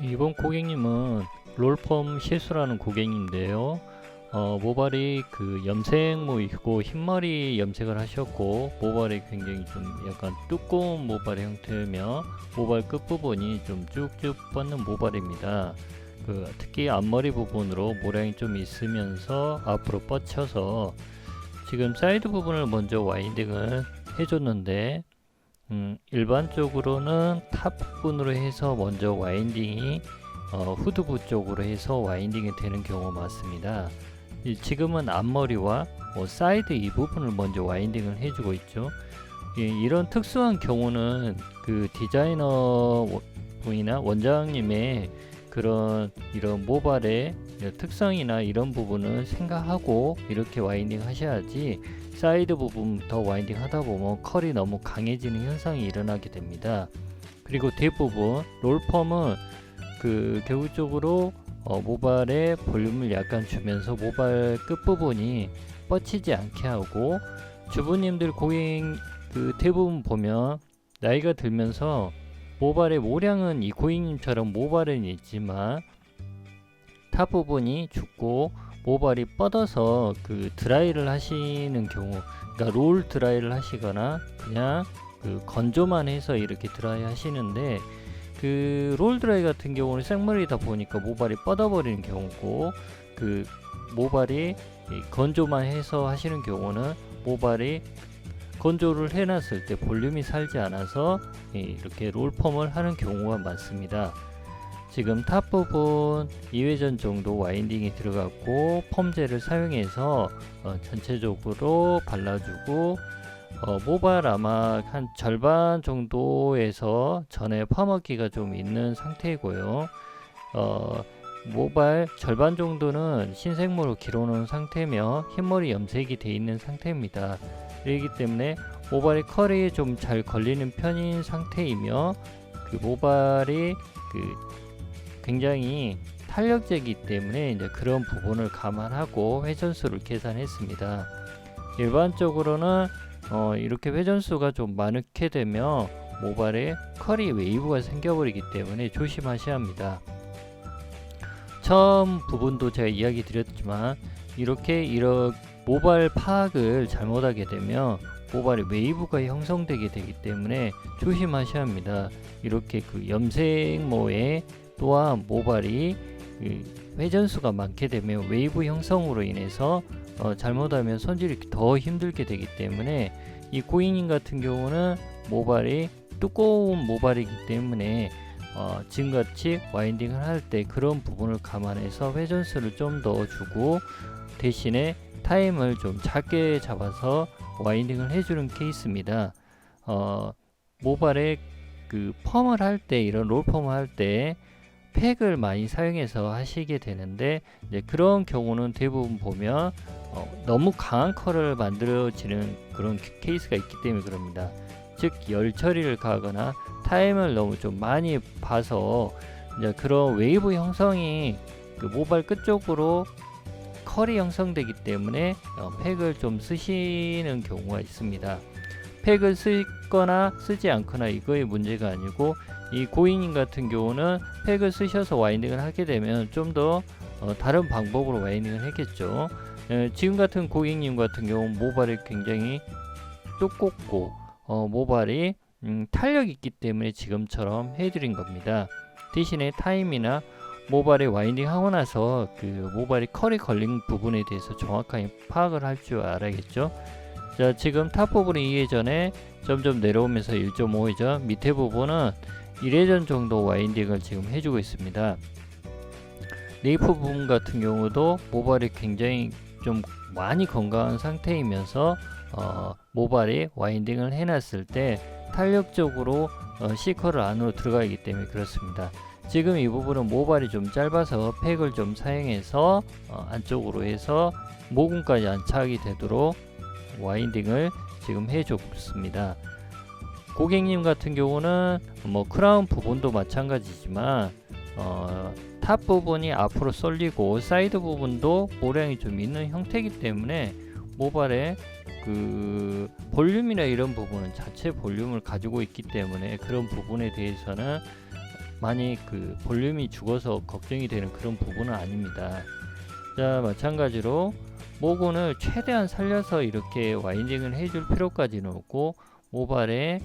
이번 고객님은 롤펌 실수라는 고객인데요. 모발이 그 염색모 있고 흰머리 염색을 하셨고 모발이 굉장히 좀 약간 두꺼운 모발의 형태며 모발 끝부분이 좀 쭉쭉 뻗는 모발입니다. 특히 앞머리 부분으로 모량이 좀 있으면서 앞으로 뻗쳐서 지금 사이드 부분을 먼저 와인딩을 해줬는데 일반적으로는 탑 부분으로 해서 먼저 와인딩이 후드부 쪽으로 해서 와인딩이 되는 경우가 많습니다. 지금은 앞머리와 사이드 이 부분을 먼저 와인딩을 해주고 있죠. 이런 특수한 경우는 그 디자이너 분이나 원장님의 이런 모발의 특성이나 이런 부분을 생각하고 이렇게 와인딩 하셔야지, 사이드 부분부터 와인딩 하다 보면 컬이 너무 강해지는 현상이 일어나게 됩니다. 그리고 대부분 롤펌은 결국적으로 모발에 볼륨을 약간 주면서 모발 끝부분이 뻗치지 않게 하고, 주부님들 고객 대부분 보면 나이가 들면서 모발의 모량은 이 고객님처럼 모발은 있지만 탑 부분이 죽고 모발이 뻗어서 드라이를 하시는 경우, 그러니까 롤 드라이를 하시거나 그냥 건조만 해서 이렇게 드라이 하시는데, 롤 드라이 같은 경우는 생머리다 보니까 모발이 뻗어버리는 경우고, 모발이 건조만 해서 하시는 경우는 모발이 건조를 해놨을 때 볼륨이 살지 않아서 이렇게 롤펌을 하는 경우가 많습니다. 지금 탑 부분 2회전 정도 와인딩이 들어갔고 펌젤을 사용해서 전체적으로 발라주고, 모발 아마 한 절반 정도에서 전에 파먹기가 좀 있는 상태이고요. 모발 절반 정도는 신생모로 길어놓은 상태며 흰머리 염색이 되어 있는 상태입니다. 그렇기 때문에 모발의 컬이 좀 잘 걸리는 편인 상태이며, 모발이 굉장히 탄력적이기 때문에 이제 그런 부분을 감안하고 회전수를 계산했습니다. 일반적으로는 이렇게 회전수가 좀 많게 되면 모발에 컬이 웨이브가 생겨버리기 때문에 조심하셔야 합니다. 처음 부분도 제가 이야기 드렸지만 이렇게 모발 파악을 잘못하게 되면 모발에 웨이브가 형성되게 되기 때문에 조심하셔야 합니다. 이렇게 염색모에 또한 모발이 회전수가 많게 되면 웨이브 형성으로 인해서 잘못하면 손질이 더 힘들게 되기 때문에, 이 고객님 같은 경우는 모발이 두꺼운 모발이기 때문에 지금같이 와인딩을 할 때 그런 부분을 감안해서 회전수를 좀 더 주고 대신에 타임을 좀 작게 잡아서 와인딩을 해주는 케이스입니다. 모발에 펌을 할 때, 이런 롤펌을 할 때 팩을 많이 사용해서 하시게 되는데, 이제 그런 경우는 대부분 보면 너무 강한 컬을 만들어지는 그런 케이스가 있기 때문에 그럽니다. 즉 열 처리를 가거나 타임을 너무 좀 많이 봐서 이제 그런 웨이브 형성이 모발 끝쪽으로 컬이 형성되기 때문에 팩을 좀 쓰시는 경우가 있습니다. 팩을 쓰거나 쓰지 않거나 이거의 문제가 아니고, 이 고객님 같은 경우는 팩을 쓰셔서 와인딩을 하게 되면 좀 더 다른 방법으로 와인딩을 했겠죠. 지금 같은 고객님 같은 경우는 모발이 굉장히 두껍고 모발이 탄력이 있기 때문에 지금처럼 해드린 겁니다. 대신에 타임이나 모발에 와인딩 하고 나서 모발이 컬이 걸린 부분에 대해서 정확하게 파악을 할 줄 알아야겠죠. 자, 지금 탑 부분이 2회전에 점점 내려오면서 1.5회전, 밑에 부분은 1회전 정도 와인딩을 지금 해주고 있습니다. 네이프 부분 같은 경우도 모발이 굉장히 좀 많이 건강한 상태이면서 모발이 와인딩을 해놨을 때 탄력적으로 C컬을 안으로 들어가기 때문에 그렇습니다. 지금 이 부분은 모발이 좀 짧아서 팩을 좀 사용해서 안쪽으로 해서 모근까지 안착이 되도록 와인딩을 지금 해줬습니다. 고객님 같은 경우는 크라운 부분도 마찬가지지만 탑 부분이 앞으로 쏠리고 사이드 부분도 모량이 좀 있는 형태이기 때문에 모발에 볼륨이나 이런 부분은 자체 볼륨을 가지고 있기 때문에 그런 부분에 대해서는 많이 그 볼륨이 죽어서 걱정이 되는 그런 부분은 아닙니다. 자, 마찬가지로 모근을 최대한 살려서 이렇게 와인딩을 해줄 필요까지는 없고, 모발의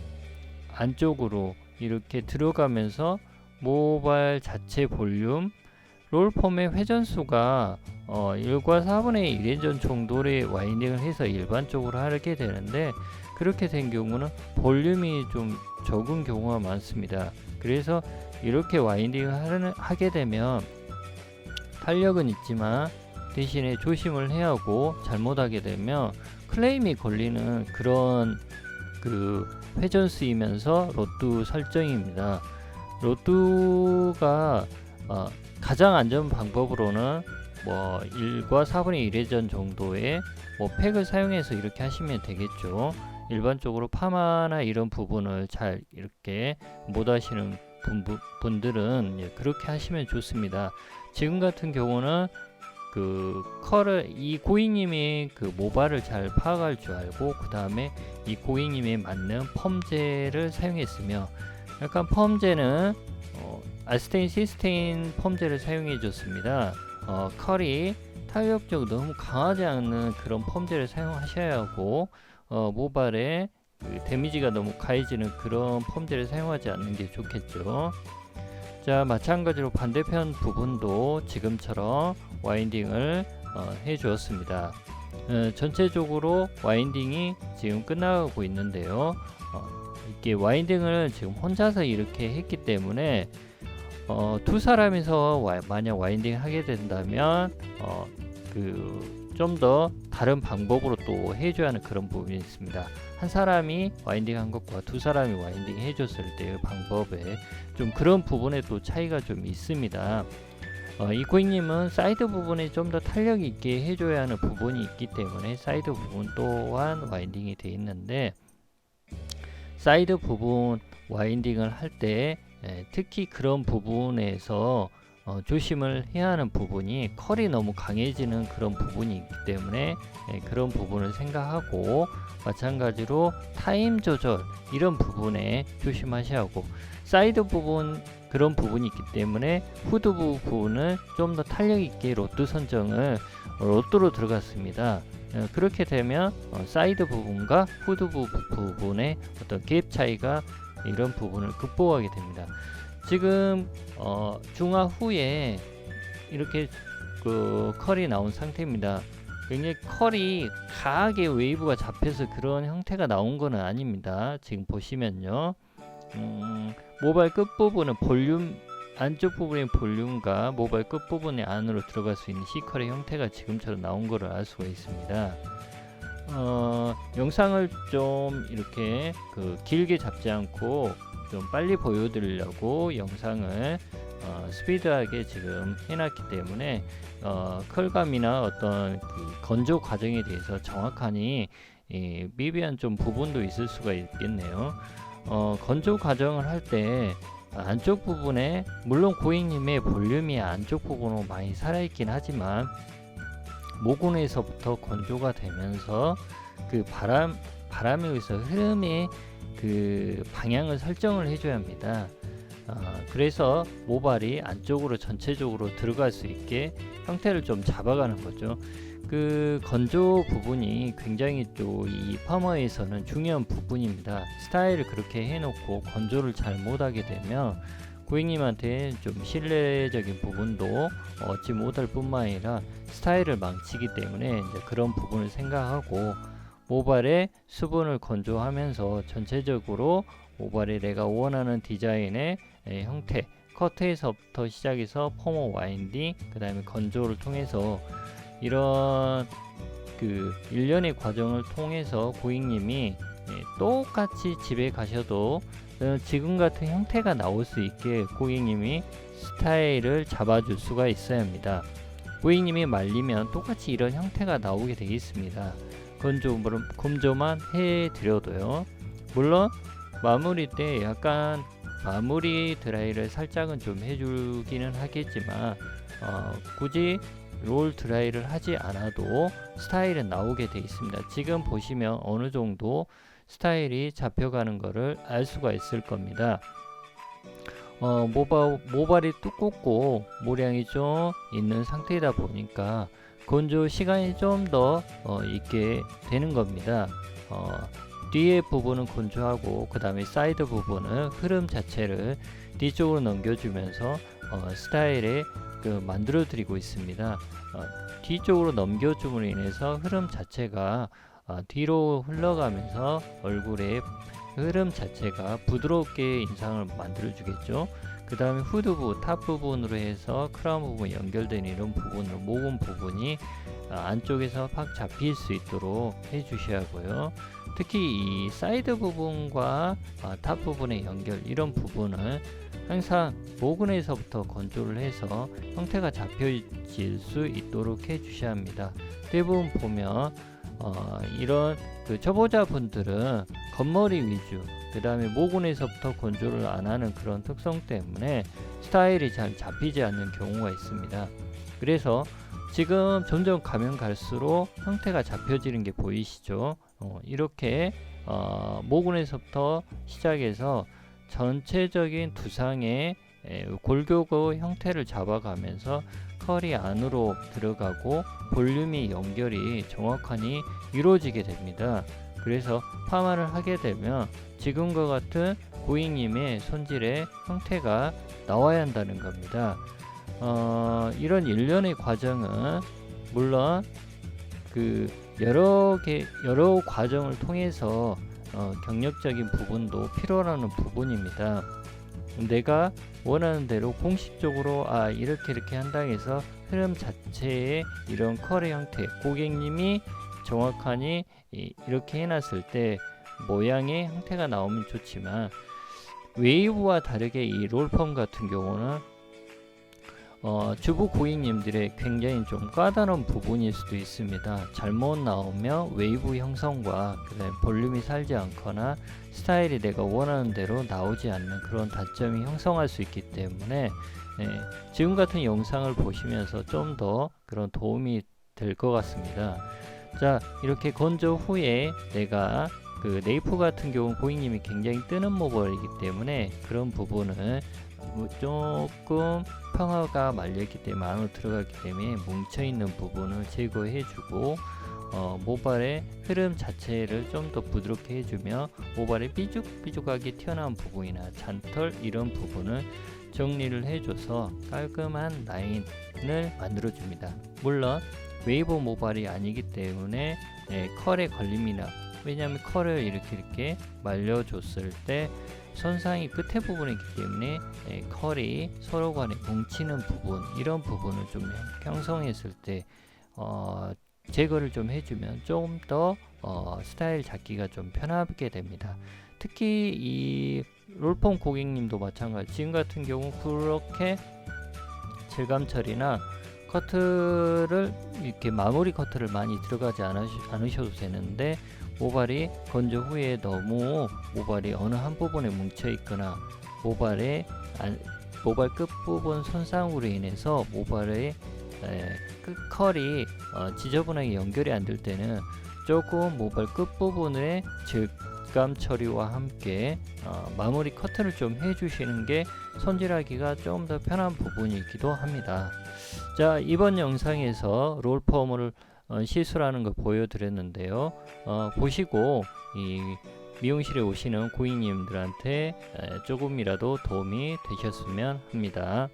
안쪽으로 이렇게 들어가면서 모발 자체 볼륨, 롤폼의 회전수가 1과 4분의 1회전 정도의 와인딩을 해서 일반적으로 하게 되는데, 그렇게 된 경우는 볼륨이 좀 적은 경우가 많습니다. 그래서 이렇게 와인딩을 하게 되면 탄력은 있지만 대신에 조심을 해야 하고, 잘못하게 되면 클레임이 걸리는 그런 그 회전수이면서 로뚜 설정입니다. 로뚜가 가장 안전 방법으로는 뭐 1과 4분의 1회전 정도의 뭐 팩을 사용해서 이렇게 하시면 되겠죠. 일반적으로 파마나 이런 부분을 잘 이렇게 못 하시는 분들은 그렇게 하시면 좋습니다. 지금 같은 경우는 그 컬을, 이 고객님이 그 모발을 잘 파악할 줄 알고, 그 다음에 이 고객님에 맞는 펌제를 사용했으며, 약간 펌제는 알스테인 시스테인 펌제를 사용해 줬습니다. 컬이 탄력적으로 너무 강하지 않는 그런 펌제를 사용하셔야 하고, 모발에 그 데미지가 너무 가해지는 그런 펌제를 사용하지 않는 게 좋겠죠. 자, 마찬가지로 반대편 부분도 지금처럼 와인딩을 해 주었습니다. 전체적으로 와인딩이 지금 끝나가고 있는데요. 이렇게 와인딩을 지금 혼자서 이렇게 했기 때문에 두 사람이서 만약 와인딩 하게 된다면 좀 더 다른 방법으로 또 해줘야 하는 그런 부분이 있습니다. 한 사람이 와인딩 한 것과 두 사람이 와인딩 해줬을 때의 방법에 좀 그런 부분에 또 차이가 좀 있습니다. 이 고객님은 사이드 부분에 좀 더 탄력 있게 해줘야 하는 부분이 있기 때문에 사이드 부분 또한 와인딩이 되어 있는데, 사이드 부분 와인딩을 할 때 특히 그런 부분에서 조심을 해야 하는 부분이, 컬이 너무 강해지는 그런 부분이 있기 때문에 그런 부분을 생각하고, 마찬가지로 타임 조절 이런 부분에 조심하셔야 하고, 사이드 부분 그런 부분이 있기 때문에 후드 부분을 좀 더 탄력 있게 로뚜 선정을 로뚜로 들어갔습니다. 그렇게 되면 사이드 부분과 후드 부분의 어떤 갭 차이가 이런 부분을 극복하게 됩니다. 지금 중화 후에 이렇게 그 컬이 나온 상태입니다. 굉장히 컬이 강하게 웨이브가 잡혀서 그런 형태가 나온 거는 아닙니다. 지금 보시면요, 모발 끝부분은 볼륨, 안쪽 부분의 볼륨과 모발 끝부분의 안으로 들어갈 수 있는 C컬의 형태가 지금처럼 나온 거를 알 수가 있습니다. 영상을 좀 이렇게 길게 잡지 않고 좀 빨리 보여드리려고 영상을 스피드하게 지금 해놨기 때문에 컬감이나 어떤 그 건조 과정에 대해서 정확하니 미비한 좀 부분도 있을 수가 있겠네요. 건조 과정을 할 때 안쪽 부분에, 물론 고객님의 볼륨이 안쪽 부분으로 많이 살아있긴 하지만 모근에서부터 건조가 되면서 그 바람에 의해서 흐름의 그 방향을 설정을 해줘야 합니다. 그래서 모발이 안쪽으로 전체적으로 들어갈 수 있게 형태를 좀 잡아가는 거죠. 그 건조 부분이 굉장히 또 이 파머에서는 중요한 부분입니다. 스타일을 그렇게 해놓고 건조를 잘 못하게 되면 고객님한테 좀 신뢰적인 부분도 얻지 못할 뿐만 아니라 스타일을 망치기 때문에 이제 그런 부분을 생각하고, 모발의 수분을 건조하면서 전체적으로 모발에 내가 원하는 디자인의 형태, 커트에서부터 시작해서 펌어 와인딩, 그 다음에 건조를 통해서 이런 그 일련의 과정을 통해서 고객님이 똑같이 집에 가셔도 지금 같은 형태가 나올 수 있게 고객님이 스타일을 잡아줄 수가 있어야 합니다. 고객님이 말리면 똑같이 이런 형태가 나오게 되겠습니다. 건조만 해드려도요. 물론 마무리 때 약간 마무리 드라이를 살짝은 좀 해주기는 하겠지만 굳이 롤 드라이를 하지 않아도 스타일은 나오게 되어 있습니다. 지금 보시면 어느 정도 스타일이 잡혀가는 것을 알 수가 있을 겁니다. 모발이 두껍고 모량이 좀 있는 상태이다 보니까 건조 시간이 좀 더 있게 되는 겁니다. 뒤에 부분은 건조하고 그 다음에 사이드 부분은 흐름 자체를 뒤쪽으로 넘겨주면서 스타일에 만들어 드리고 있습니다. 뒤쪽으로 넘겨줌으로 인해서 흐름 자체가 뒤로 흘러가면서 얼굴에 흐름 자체가 부드럽게 인상을 만들어 주겠죠. 그 다음에 후드부 탑 부분으로 해서 크라운 부분 연결된 이런 부분을 모근 부분이 안쪽에서 팍 잡힐 수 있도록 해 주셔야 하고요. 특히 이 사이드 부분과 탑 부분의 연결 이런 부분을 항상 모근에서부터 건조를 해서 형태가 잡혀질 수 있도록 해 주셔야 합니다. 대부분 보면 이런 초보자분들은 겉머리 위주 그 다음에 모근에서부터 건조를 안 하는 그런 특성 때문에 스타일이 잘 잡히지 않는 경우가 있습니다. 그래서 지금 점점 가면 갈수록 형태가 잡혀지는 게 보이시죠? 이렇게 모근에서부터 시작해서 전체적인 두상의 골격의 형태를 잡아가면서 컬이 안으로 들어가고 볼륨이 연결이 정확하니 이루어지게 됩니다. 그래서 파마를 하게 되면 지금과 같은 고객님의 손질의 형태가 나와야 한다는 겁니다. 이런 일련의 과정은 물론 여러 과정을 통해서 경력적인 부분도 필요하는 부분입니다. 내가 원하는 대로 공식적으로 이렇게 한다 해서 흐름 자체의 이런 컬의 형태 고객님이 정확하니 이렇게 해놨을 때 모양의 형태가 나오면 좋지만 웨이브와 다르게 이 롤펌 같은 경우는 주부 고객님들의 굉장히 좀 까다로운 부분일 수도 있습니다. 잘못 나오면 웨이브 형성과 그다음에 볼륨이 살지 않거나 스타일이 내가 원하는 대로 나오지 않는 그런 단점이 형성할 수 있기 때문에 지금 같은 영상을 보시면서 좀 더 그런 도움이 될 것 같습니다. 자, 이렇게 건조 후에 내가 네이프 같은 경우 고객님이 굉장히 뜨는 모발이기 때문에 그런 부분을 조금 평화가 말렸기 때문에 안으로 들어갔기 때문에 뭉쳐있는 부분을 제거해주고 모발의 흐름 자체를 좀 더 부드럽게 해주며 모발의 삐죽삐죽하게 튀어나온 부분이나 잔털 이런 부분을 정리를 해줘서 깔끔한 라인을 만들어줍니다. 물론 웨이브 모발이 아니기 때문에 컬에 걸림이나 왜냐하면 컬을 이렇게 말려줬을 때 손상이 끝에 부분이기 때문에 컬이 서로 간에 뭉치는 부분 이런 부분을 좀 형성했을 때 제거를 좀 해주면 좀 더 스타일 잡기가 좀 편하게 됩니다. 특히 이 롤펌 고객님도 마찬가지 지금 같은 경우 그렇게 질감 처리나 커트를 이렇게 마무리 커트를 많이 들어가지 않으셔도 되는데 모발이 건조 후에 너무 모발이 어느 한 부분에 뭉쳐 있거나 모발 끝부분 손상으로 인해서 모발의 컬이 지저분하게 연결이 안 될 때는 조금 모발 끝부분의 질감 처리와 함께 마무리 커트를 좀 해주시는 게 손질하기가 좀 더 편한 부분이기도 합니다. 자, 이번 영상에서 롤펌을 시술하는 걸 보여드렸는데요. 보시고 이 미용실에 오시는 고객님들한테 조금이라도 도움이 되셨으면 합니다.